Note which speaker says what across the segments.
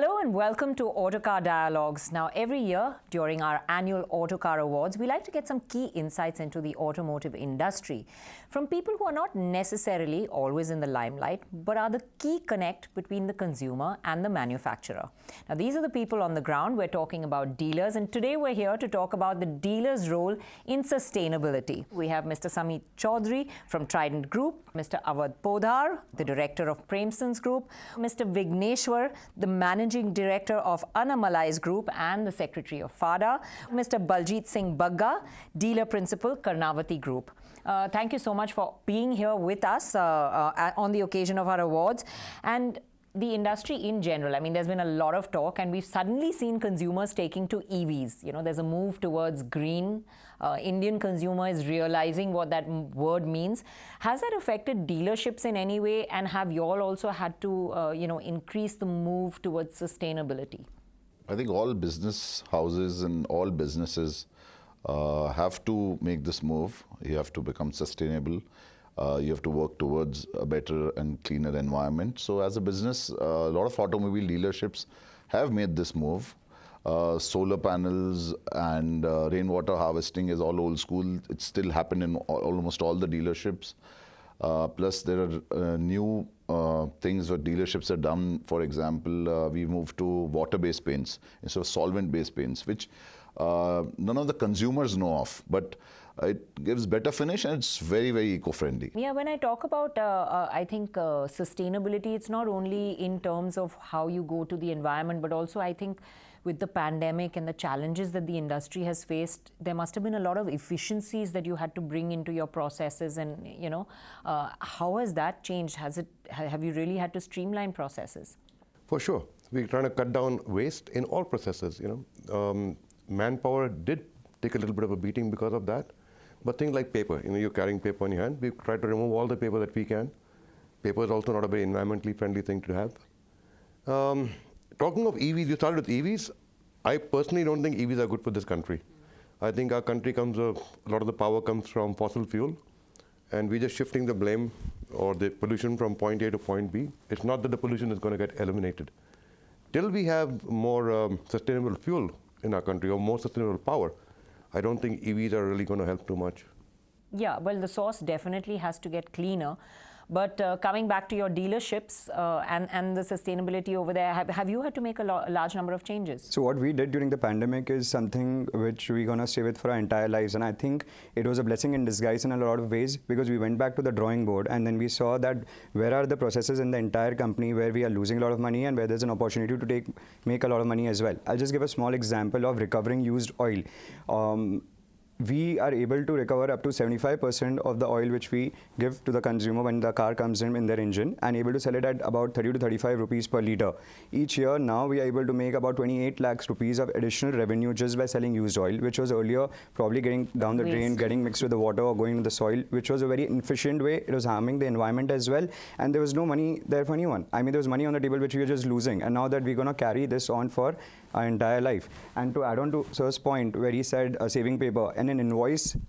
Speaker 1: Hello and welcome to Autocar Dialogues. Now, every year during our annual Autocar Awards, we like to get some key insights into the automotive industry from people who are not necessarily always in the limelight, but are the key connect between the consumer and the manufacturer. Now, these are the people on the ground. We're talking about dealers, and today we're here to talk about the dealer's role in sustainability. We have Mr. Samit Chaudhary from Trident Group, Mr. Awadh Podhar, the director of Premsons Group, Mr. Vigneshwar, the Managing Director of Anamalai's Group and the Secretary of FADA, Mr. Baljit Singh Bagga, Dealer Principal, Karnavati Group. Thank you so much for being here with us on the occasion of our awards. And the industry in general, I mean, there's been a lot of talk and we've suddenly seen consumers taking to EVs. You know, there's a move towards green. Indian consumer is realizing what that word means. Has that affected dealerships in any way, and have you all also had to, increase the move towards sustainability?
Speaker 2: I think all business houses and all businesses have to make this move. You have to become sustainable. You have to work towards a better and cleaner environment. So as a business, a lot of automobile dealerships have made this move. Solar panels and rainwater harvesting is all old school. It's still happened in almost all the dealerships. Plus there are new things that dealerships have done. For example, we moved to water-based paints instead of solvent-based paints, which none of the consumers know of, but it gives better finish and it's very, very eco-friendly.
Speaker 1: Yeah, when I talk about, I think, sustainability, it's not only in terms of how you go to the environment, but also I think with the pandemic and the challenges that the industry has faced, there must have been a lot of efficiencies that you had to bring into your processes. And, how has that changed? Have you really had to streamline processes?
Speaker 3: For sure. We're trying to cut down waste in all processes, Manpower did take a little bit of a beating because of that. But things like paper, you're carrying paper in your hand. We've tried to remove all the paper that we can. Paper is also not a very environmentally friendly thing to have. Talking of EVs, you started with EVs. I personally don't think EVs are good for this country. I think our country a lot of the power comes from fossil fuel, and we're just shifting the blame or the pollution from point A to point B. It's not that the pollution is going to get eliminated. Till we have more sustainable fuel in our country or more sustainable power, I don't think EVs are really going to help too much.
Speaker 1: Yeah, well, the source definitely has to get cleaner. But coming back to your dealerships and the sustainability over there, have you had to make a large number of changes?
Speaker 4: So what we did during the pandemic is something which we're going to stay with for our entire lives. And I think it was a blessing in disguise in a lot of ways, because we went back to the drawing board and then we saw that where are the processes in the entire company where we are losing a lot of money and where there's an opportunity to make a lot of money as well. I'll just give a small example of recovering used oil. We are able to recover up to 75% of the oil which we give to the consumer when the car comes in their engine, and able to sell it at about 30 to 35 rupees per litre. Each year now we are able to make about 28 lakhs rupees of additional revenue just by selling used oil, which was earlier probably getting down the drain, getting mixed with the water or going to the soil, which was a very inefficient way. It was harming the environment as well, and there was no money there for anyone. I mean, there was money on the table which we were just losing, and now that we're going to carry this on for our entire life. And to add on to Sir's point where he said saving paper, and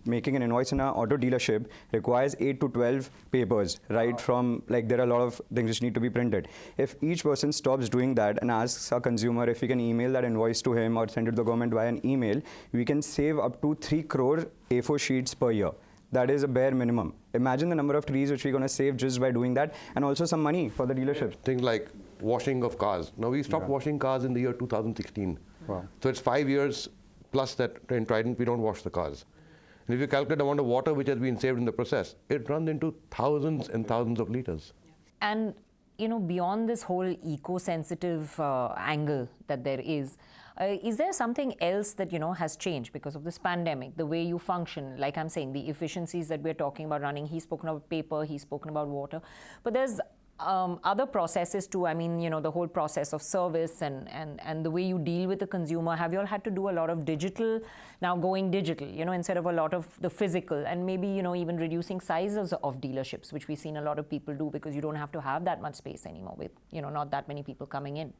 Speaker 4: making an invoice in an auto dealership requires 8 to 12 papers, right? From there are a lot of things which need to be printed. If each person stops doing that and asks a consumer if we can email that invoice to him or send it to the government via an email, we can save up to 3 crore A4 sheets per year. That is a bare minimum. Imagine the number of trees which we're going to save just by doing that, and also some money for the dealerships.
Speaker 3: Things like washing of cars. Now, we stopped washing cars in the year 2016.
Speaker 4: Wow.
Speaker 3: So it's 5 years plus that in Trident we don't wash the cars. And if you calculate the amount of water which has been saved in the process, it runs into thousands and thousands of liters.
Speaker 1: And, beyond this whole eco-sensitive angle that there is there something else that, has changed because of this pandemic, the way you function? Like I'm saying, the efficiencies that we're talking about running, he's spoken about paper, he's spoken about water, but there's other processes too. I mean, the whole process of service and the way you deal with the consumer. Have you all had to do a lot of digital, now going digital, instead of a lot of the physical, and maybe, even reducing sizes of dealerships, which we've seen a lot of people do because you don't have to have that much space anymore with, not that many people coming in.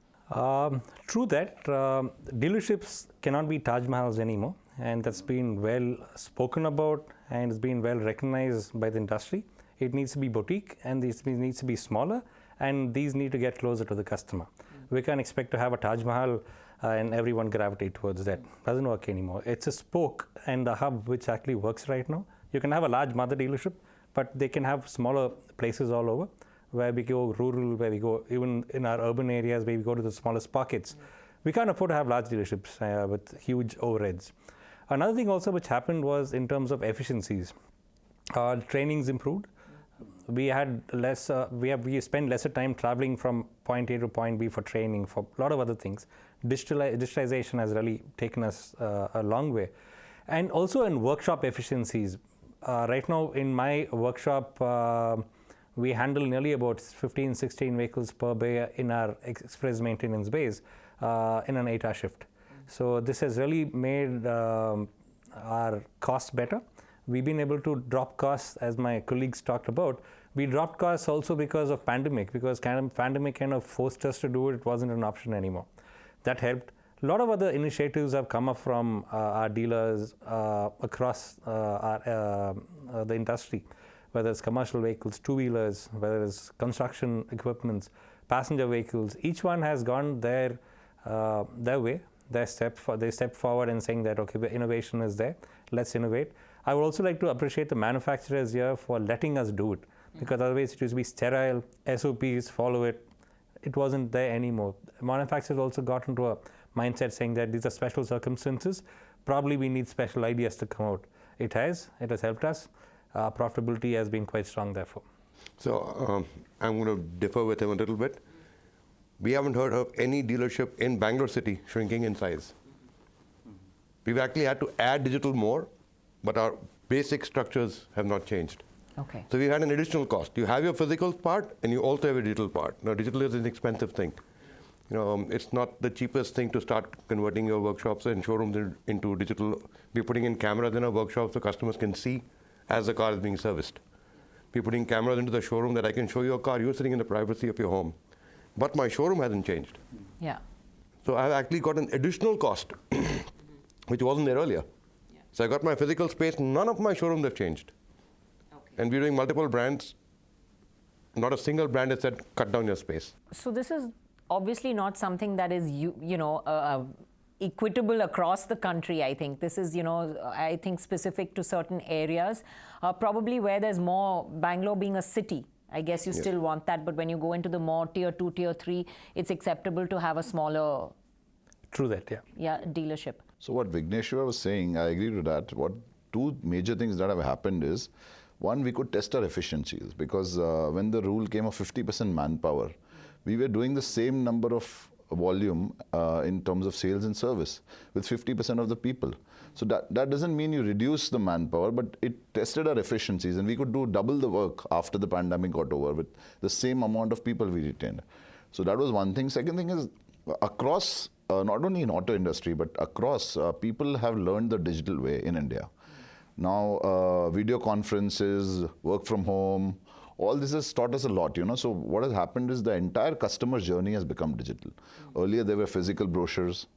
Speaker 5: True that. Dealerships cannot be Taj Mahals anymore, and that's been well spoken about and it's been well recognized by the industry. It needs to be boutique, and this needs to be smaller, and these need to get closer to the customer. We can't expect to have a Taj Mahal and everyone gravitate towards that. Doesn't work anymore. It's a spoke and the hub which actually works right now. You can have a large mother dealership, but they can have smaller places all over where we go rural, where we go even in our urban areas, where we go to the smallest pockets. We can't afford to have large dealerships with huge overheads. Another thing also which happened was in terms of efficiencies. Trainings improved. We had less. We spend lesser time traveling from point A to point B for training, for a lot of other things. Digitalization has really taken us a long way, and also in workshop efficiencies. Right now, in my workshop, we handle nearly about 15, 16 vehicles per bay in our express maintenance bays in an 8-hour shift. So this has really made our costs better. We've been able to drop costs, as my colleagues talked about. We dropped costs also because of pandemic, because pandemic kind of forced us to do it. It wasn't an option anymore. That helped. A lot of other initiatives have come up from our dealers across the industry, whether it's commercial vehicles, two-wheelers, whether it's construction equipments, passenger vehicles. Each one has gone their way. They stepped forward and saying that, okay, the innovation is there, let's innovate. I would also like to appreciate the manufacturers here for letting us do it, because otherwise it used to be sterile, SOPs, follow it. It wasn't there anymore. Manufacturers also got into a mindset saying that these are special circumstances. Probably we need special ideas to come out. It has helped us. Profitability has been quite strong, therefore.
Speaker 3: So I'm going to differ with him a little bit. We haven't heard of any dealership in Bangalore city shrinking in size. We've actually had to add digital more, but our basic structures have not changed.
Speaker 1: Okay.
Speaker 3: So we had an additional cost. You have your physical part and you also have a digital part. Now digital is an expensive thing. It's not the cheapest thing to start converting your workshops and showrooms into digital. We're putting in cameras in our workshops so customers can see as the car is being serviced. We're putting cameras into the showroom that I can show you a car. You're sitting in the privacy of your home. But my showroom hasn't changed.
Speaker 1: Yeah.
Speaker 3: So I've actually got an additional cost, which wasn't there earlier. Yeah. So I got my physical space. None of my showrooms have changed. Okay. And we're doing multiple brands. Not a single brand has said, cut down your space.
Speaker 1: So this is obviously not something that is, equitable across the country, I think. This is, I think specific to certain areas, probably where there's more, Bangalore being a city. I guess you still want that, but when you go into the more tier 2, tier 3, it's acceptable to have a smaller...
Speaker 5: True that, yeah.
Speaker 1: Yeah, dealership.
Speaker 2: So what Vigneshwar was saying, I agree with that. What two major things that have happened is, one, we could test our efficiencies, because when the rule came of 50% manpower, we were doing the same number of volume in terms of sales and service with 50% of the people. So that doesn't mean you reduce the manpower, but it tested our efficiencies, and we could do double the work after the pandemic got over with the same amount of people we retained. So that was one thing. Second thing is, across, not only in auto industry, but across, people have learned the digital way in India. Now, video conferences, work from home, all this has taught us a lot, So what has happened is the entire customer journey has become digital. Earlier, there were physical brochures.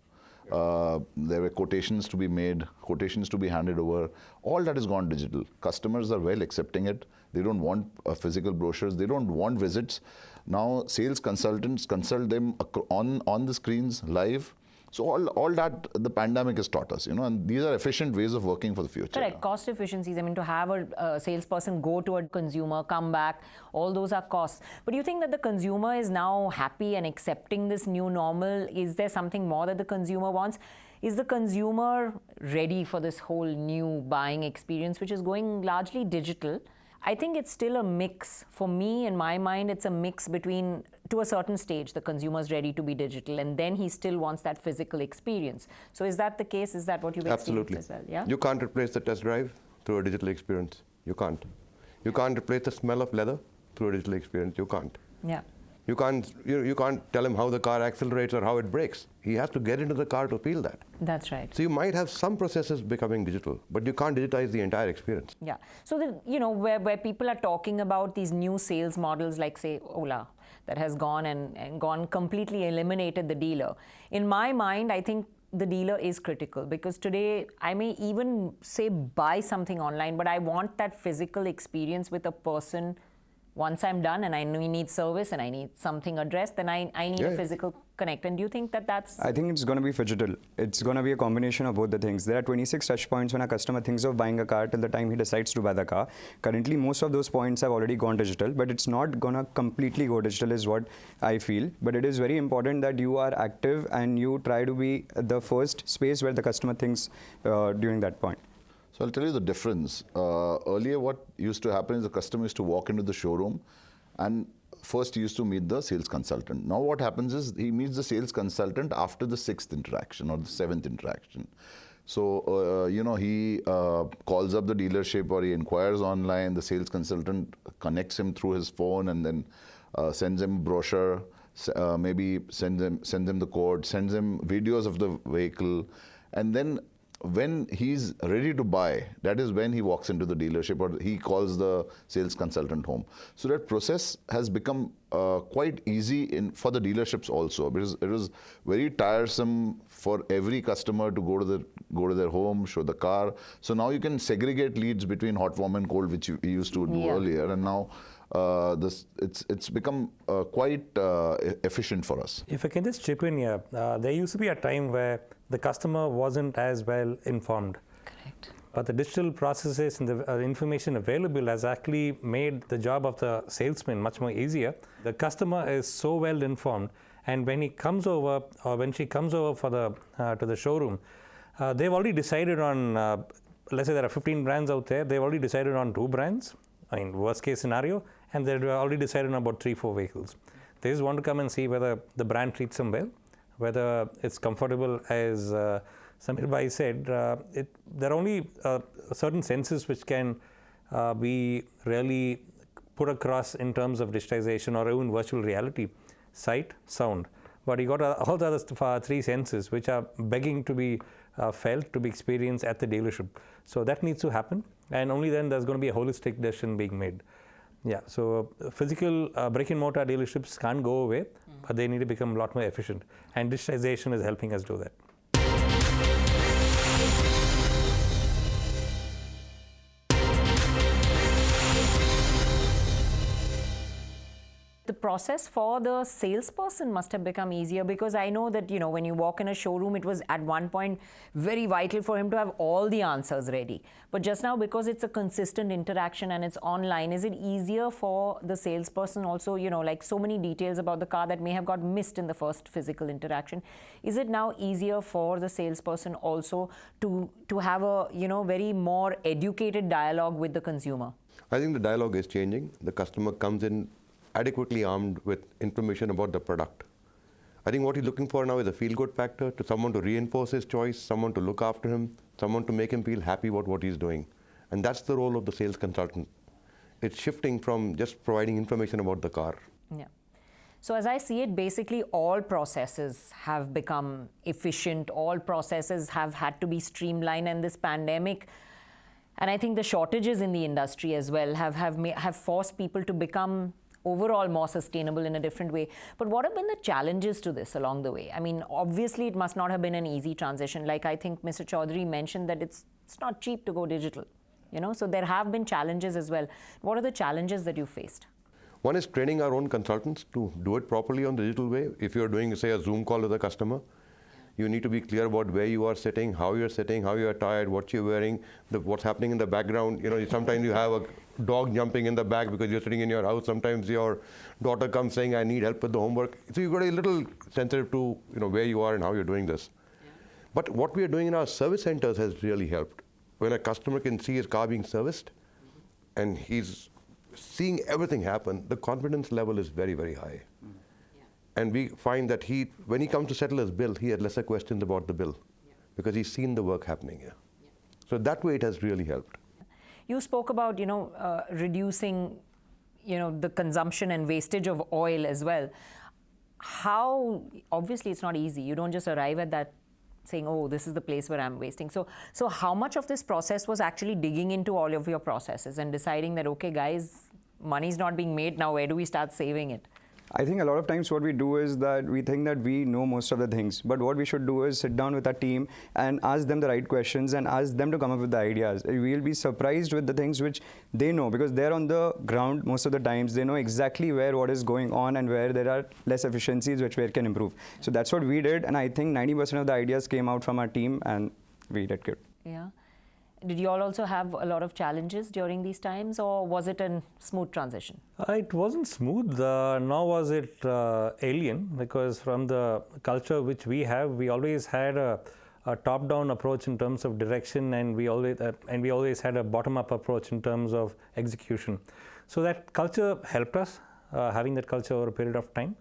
Speaker 2: There were quotations to be made, quotations to be handed over. All that has gone digital. Customers are well accepting it. They don't want physical brochures. They don't want visits. Now, sales consultants consult them on the screens live. So all that the pandemic has taught us, and these are efficient ways of working for the future.
Speaker 1: Correct. Cost efficiencies. I mean, to have a salesperson go to a consumer, come back, all those are costs. But do you think that the consumer is now happy and accepting this new normal? Is there something more that the consumer wants? Is the consumer ready for this whole new buying experience, which is going largely digital? I think it's still a mix. For me, in my mind, it's a mix between, to a certain stage, the consumer's ready to be digital, and then he still wants that physical experience. So is that the case? Is that what you've experienced as well? Yeah?
Speaker 3: You can't replace the test drive through a digital experience. You can't. You can't replace the smell of leather through a digital experience. You can't.
Speaker 1: Yeah.
Speaker 3: You can't tell him how the car accelerates or how it brakes. He has to get into the car to feel that.
Speaker 1: That's right.
Speaker 3: So you might have some processes becoming digital, but you can't digitize the entire experience.
Speaker 1: Yeah. So, where people are talking about these new sales models like, say, Ola, that has gone and gone completely eliminated the dealer. In my mind, I think the dealer is critical, because today I may even say buy something online, but I want that physical experience with a person Once I'm done and I need service and I need something addressed, then I need a physical connect. And do you think that that's...
Speaker 4: I think it's going to be phygital. It's going to be a combination of both the things. There are 26 touch points when a customer thinks of buying a car till the time he decides to buy the car. Currently, most of those points have already gone digital, but it's not going to completely go digital is what I feel. But it is very important that you are active and you try to be the first space where the customer thinks during that point.
Speaker 2: So I'll tell you the difference. Earlier, what used to happen is the customer used to walk into the showroom and first he used to meet the sales consultant. Now what happens is he meets the sales consultant after the 6th interaction or the 7th interaction. So, he calls up the dealership or he inquires online. The sales consultant connects him through his phone and then sends him a brochure, maybe sends him the code, sends him videos of the vehicle, and then when he's ready to buy, that is when he walks into the dealership or he calls the sales consultant home. So that process has become quite easy for the dealerships also, because it is very tiresome for every customer to go to their home, show the car. So now you can segregate leads between hot, warm, and cold, which we used to do earlier, and now it's become quite efficient for us.
Speaker 5: If I can just chip in here, there used to be a time where the customer wasn't as well informed.
Speaker 1: Correct.
Speaker 5: But the digital processes and the information available has actually made the job of the salesman much more easier. The customer is so well informed, and when he comes over or when she comes over for to the showroom, they've already decided on, let's say there are 15 brands out there, they've already decided on 2 brands, worst case scenario, and they've already decided on about 3-4 vehicles. They just want to come and see whether the brand treats them well, whether it's comfortable. As Samir Bhai said, there are only certain senses which can be really put across in terms of digitization or even virtual reality: sight, sound. But you got all the other 3 senses which are begging to be felt, to be experienced at the dealership. So that needs to happen, and only then there's going to be a holistic decision being made. Yeah, so physical brick and mortar dealerships can't go away, but they need to become a lot more efficient, and digitization is helping us do that.
Speaker 1: The process for the salesperson must have become easier, because I know that, when you walk in a showroom, it was at one point very vital for him to have all the answers ready. But just now, because it's a consistent interaction and it's online, is it easier for the salesperson also, like so many details about the car that may have got missed in the first physical interaction? Is it now easier for the salesperson also to have a, very more educated dialogue with the consumer?
Speaker 3: I think the dialogue is changing. The customer comes in adequately armed with information about the product. I think what he's looking for now is a feel-good factor, to someone to reinforce his choice, someone to look after him, someone to make him feel happy about what he's doing. And that's the role of the sales consultant. It's shifting from just providing information about the car.
Speaker 1: Yeah. So as I see it, basically all processes have become efficient, all processes have had to be streamlined, and this pandemic, and I think the shortages in the industry as well, have forced people to become overall more sustainable in a different way. But what have been the challenges to this along the way? I mean, obviously it must not have been an easy transition. Like I think Mr. Chaudhary mentioned that it's not cheap to go digital, so there have been challenges as well. What are the challenges that you faced?
Speaker 3: One is training our own consultants to do it properly on the digital way. If you're doing, say, a Zoom call with a customer, you need to be clear about where you are sitting, how you're sitting, how you're tired, what you're wearing, what's happening in the background. Sometimes you have a dog jumping in the back because you're sitting in your house. Sometimes your daughter comes saying, I need help with the homework. So you've got to be a little sensitive to where you are and how you're doing this. Yeah. But what we are doing in our service centers has really helped. When a customer can see his car being serviced and he's seeing everything happen, the confidence level is very, very high. And we find that when he comes to settle his bill, he had lesser questions about the bill because he's seen the work happening here. So that way it has really helped.
Speaker 1: You spoke about, reducing, the consumption and wastage of oil as well. How, obviously it's not easy. You don't just arrive at that saying, oh, this is the place where I'm wasting. So how much of this process was actually digging into all of your processes and deciding that, okay, guys, money's not being made now, where do we start saving it?
Speaker 4: I think a lot of times what we do is that we think that we know most of the things, but what we should do is sit down with our team and ask them the right questions and ask them to come up with the ideas. We'll be surprised with the things which they know, because they're on the ground most of the times. They know exactly where what is going on and where there are less efficiencies which we can improve. So that's what we did, and I think 90% of the ideas came out from our team, and we did good.
Speaker 1: Yeah. Did you all also have a lot of challenges during these times, or was it a smooth transition?
Speaker 5: It wasn't smooth, nor was it alien, because from the culture which we have, we always had a top-down approach in terms of direction, and we always had a bottom-up approach in terms of execution. So that culture helped us, having that culture over a period of time.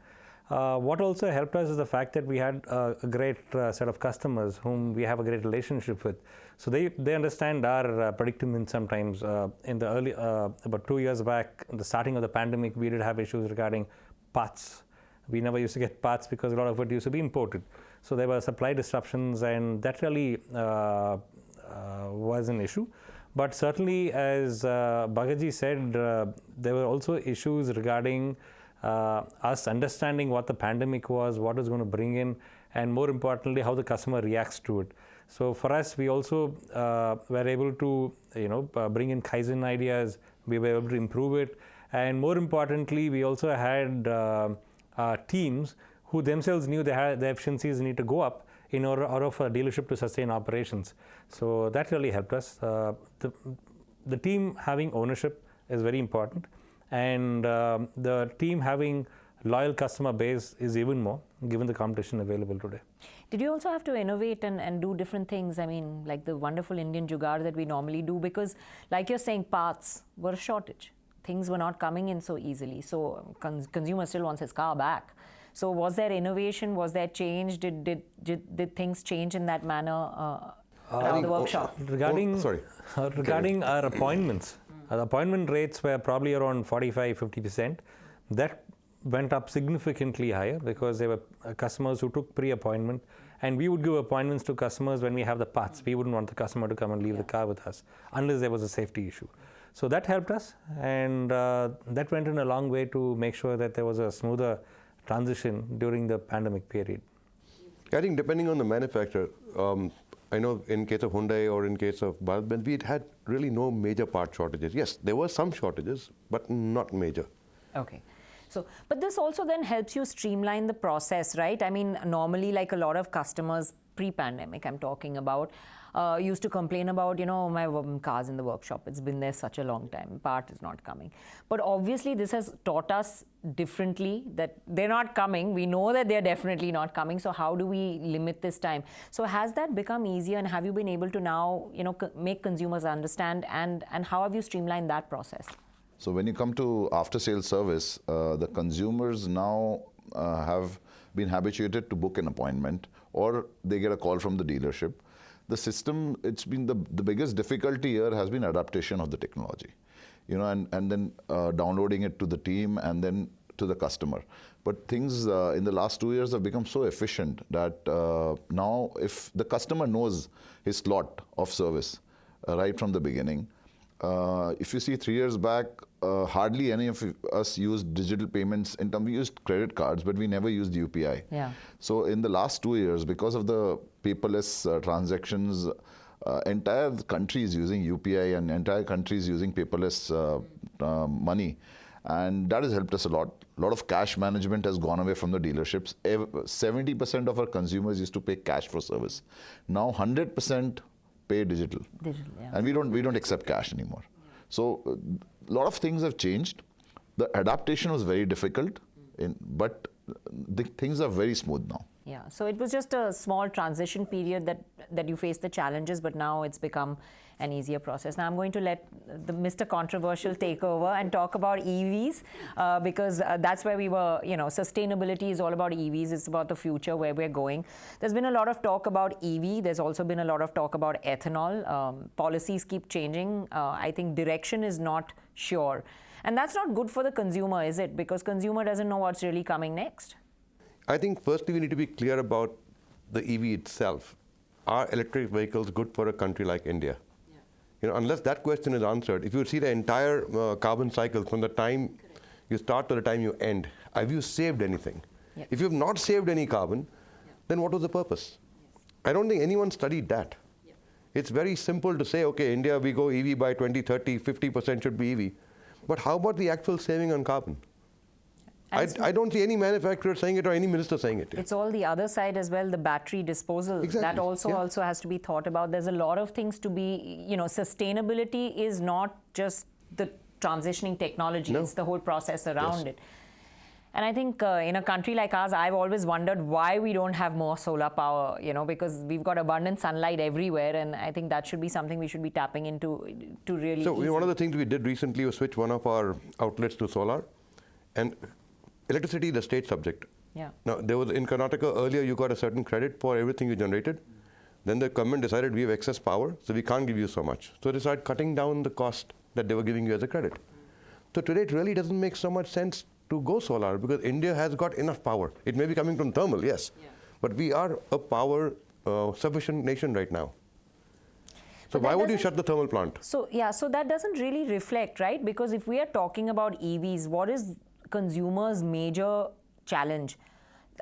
Speaker 5: What also helped us is the fact that we had a great set of customers whom we have a great relationship with. So they understand our predicament sometimes. In the early, about 2 years back, in the starting of the pandemic, we did have issues regarding parts. We never used to get parts because a lot of it used to be imported. So there were supply disruptions, and that really was an issue. But certainly, as Bhagaji said, there were also issues regarding us understanding what the pandemic was, what is going to bring in, and more importantly, how the customer reacts to it. So for us, we also were able to, bring in Kaizen ideas. We were able to improve it, and more importantly, we also had teams who themselves knew their efficiencies need to go up in order for a dealership to sustain operations. So that really helped us. The team having ownership is very important. And the team having loyal customer base is even more, given the competition available today.
Speaker 1: Did you also have to innovate and do different things? I mean, like the wonderful Indian jugaad that we normally do, because like you're saying, parts were a shortage. Things were not coming in so easily. So consumer still wants his car back. So was there innovation? Was there change? Did things change in that manner around the workshop?
Speaker 5: Regarding our appointments, the appointment rates were probably around 45–50%. That went up significantly higher because there were customers who took pre-appointment, and we would give appointments to customers when we have the parts. We wouldn't want the customer to come and leave the car with us unless there was a safety issue. So that helped us, and that went in a long way to make sure that there was a smoother transition during the pandemic period.
Speaker 3: I think depending on the manufacturer, I know in case of Hyundai or in case of Bharat, we had really no major part shortages. Yes, there were some shortages, but not major.
Speaker 1: Okay. So, but this also then helps you streamline the process, right? I mean, normally, like a lot of customers pre-pandemic, I'm talking about, used to complain about, my car's in the workshop. It's been there such a long time. Part is not coming. But obviously, this has taught us differently that they're not coming. We know that they're definitely not coming. So how do we limit this time? So has that become easier, and have you been able to now, make consumers understand, and how have you streamlined that process?
Speaker 2: So when you come to after-sales service, the consumers now have been habituated to book an appointment, or they get a call from the dealership. The system, it's been the biggest difficulty here has been adaptation of the technology, and then downloading it to the team and then to the customer. But things in the last 2 years have become so efficient that now if the customer knows his slot of service right from the beginning, if you see 3 years back, hardly any of us used digital payments. We used credit cards, but we never used UPI.
Speaker 1: Yeah.
Speaker 2: So in the last 2 years, because of the paperless transactions, entire country is using UPI, and entire country is using paperless money. And that has helped us a lot. A lot of cash management has gone away from the dealerships. 70% of our consumers used to pay cash for service. Now 100% pay digital.
Speaker 1: Digital, yeah.
Speaker 2: And we don't accept cash anymore. So a lot of things have changed. The adaptation was very difficult, but the things are very smooth now.
Speaker 1: Yeah, so it was just a small transition period that you faced the challenges, but now it's become an easier process. Now I'm going to let the Mr. Controversial take over and talk about EVs, because that's where we were, sustainability is all about EVs. It's about the future, where we're going. There's been a lot of talk about EV. There's also been a lot of talk about ethanol. Policies keep changing. I think direction is not sure. And that's not good for the consumer, is it? Because consumer doesn't know what's really coming next.
Speaker 3: I think firstly we need to be clear about the EV itself. Are electric vehicles good for a country like India? Unless that question is answered, if you see the entire carbon cycle from the time you start to the time you end, have you saved anything?
Speaker 1: Yeah.
Speaker 3: If you have not saved any carbon, then what was the purpose? I don't think anyone studied that. It's very simple to say, okay, India, we go EV by 2030, 50% should be EV. But how about the actual saving on carbon? I don't see any manufacturer saying it or any minister saying it.
Speaker 1: It's all the other side as well, the battery disposal.
Speaker 3: Exactly.
Speaker 1: That also has to be thought about. There's a lot of things to be, sustainability is not just the transitioning technology, it's the whole process around it. And I think in a country like ours, I've always wondered why we don't have more solar power, because we've got abundant sunlight everywhere, and I think that should be something we should be tapping into to really.
Speaker 3: So one of the things we did recently was switch one of our outlets to solar, and electricity is a state subject.
Speaker 1: Yeah.
Speaker 3: Now, there was in Karnataka earlier, you got a certain credit for everything you generated. Then the government decided we have excess power, so we can't give you so much. So they started cutting down the cost that they were giving you as a credit. So today it really doesn't make so much sense to go solar because India has got enough power. It may be coming from thermal, yes, but we are a power sufficient nation right now. So why would you shut the thermal plant?
Speaker 1: So that doesn't really reflect, right? Because if we are talking about EVs, what is consumers' major challenge?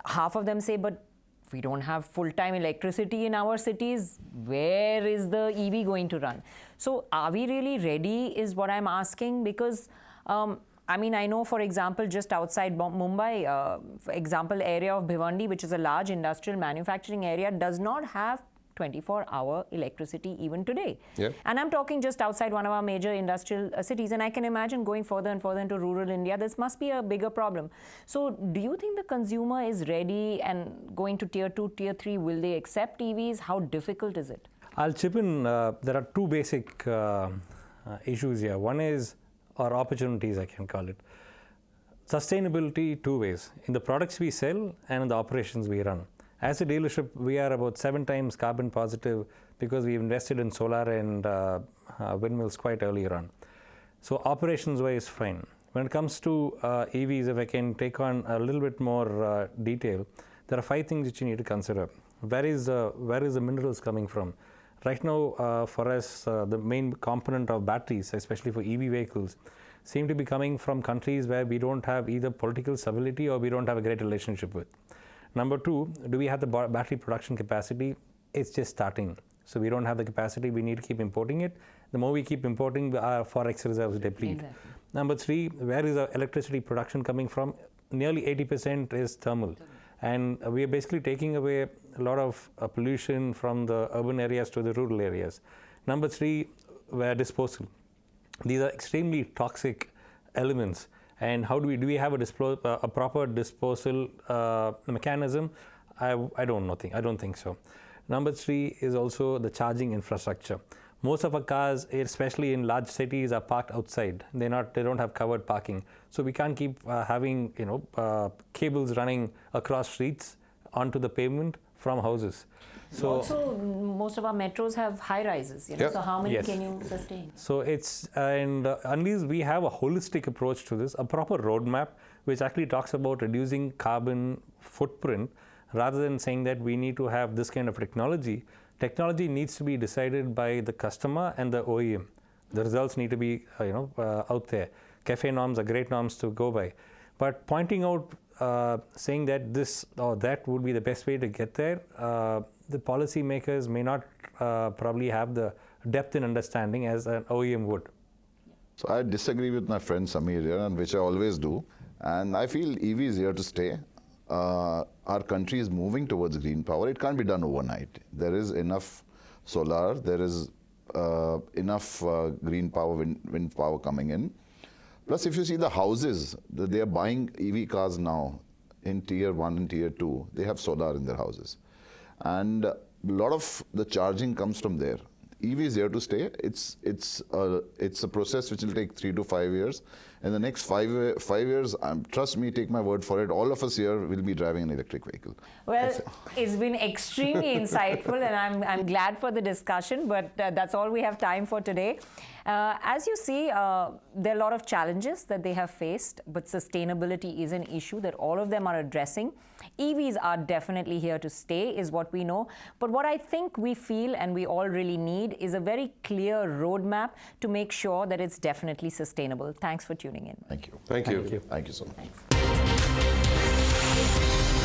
Speaker 1: Half of them say, but we don't have full-time electricity in our cities. Where is the EV going to run? So are we really ready is what I'm asking, because I know, for example, just outside Mumbai, for example, area of Bhiwandi, which is a large industrial manufacturing area, does not have 24-hour electricity even today.
Speaker 3: Yeah.
Speaker 1: And I'm talking just outside one of our major industrial cities. And I can imagine going further and further into rural India, this must be a bigger problem. So do you think the consumer is ready, and going to tier 2, tier 3, will they accept EVs? How difficult is it?
Speaker 5: I'll chip in. There are two basic issues here. One is, or opportunities I can call it. Sustainability two ways, in the products we sell and in the operations we run. As a dealership, we are about 7 times carbon positive because we invested in solar and windmills quite earlier on. So operations wise, fine. When it comes to EVs, if I can take on a little bit more detail, there are 5 things which you need to consider. Where is the minerals coming from? Right now, for us, the main component of batteries, especially for EV vehicles, seem to be coming from countries where we don't have either political stability or we don't have a great relationship with. Number 2, do we have the battery production capacity? It's just starting. So we don't have the capacity, we need to keep importing it. The more we keep importing, our forex reserves deplete. Exactly. Number 3, where is our electricity production coming from? Nearly 80% is thermal. And we are basically taking away a lot of pollution from the urban areas to the rural areas. Number 3, where disposal. These are extremely toxic elements. And how do we have a proper disposal mechanism? I don't think so. Number 3 is also the charging infrastructure. Most of our cars, especially in large cities, are parked outside. They don't have covered parking. So we can't keep having cables running across streets onto the pavement from houses. So
Speaker 1: also, most of our metros have high rises.
Speaker 3: Yep.
Speaker 1: So how many can you sustain?
Speaker 5: So it's unless we have a holistic approach to this, a proper roadmap which actually talks about reducing carbon footprint, rather than saying that we need to have this kind of technology. Technology needs to be decided by the customer and the OEM. The results need to be out there. CAFE norms are great norms to go by, but pointing out, saying that this or that would be the best way to get there, the policymakers may not probably have the depth in understanding as an OEM would.
Speaker 2: So I disagree with my friend Samir here, and which I always do, and I feel EV is here to stay. Our country is moving towards green power. It can't be done overnight. There is enough solar, there is enough green power, wind power coming in. Plus, if you see the houses, they are buying EV cars now in tier 1 and tier 2. They have solar in their houses. And a lot of the charging comes from there. EV is here to stay. It's a process which will take 3 to 5 years. In the next 5 years, trust me, take my word for it, all of us here will be driving an electric vehicle.
Speaker 1: Well, it's been extremely insightful, and I'm glad for the discussion, but that's all we have time for today. As you see, there are a lot of challenges that they have faced, but sustainability is an issue that all of them are addressing. EVs are definitely here to stay, is what we know. But what I think we feel and we all really need is a very clear roadmap to make sure that it's definitely sustainable. Thanks for tuning in.
Speaker 2: Thank you.
Speaker 3: Thank you.
Speaker 5: Thank you.
Speaker 2: Thank you so much.
Speaker 1: Thanks.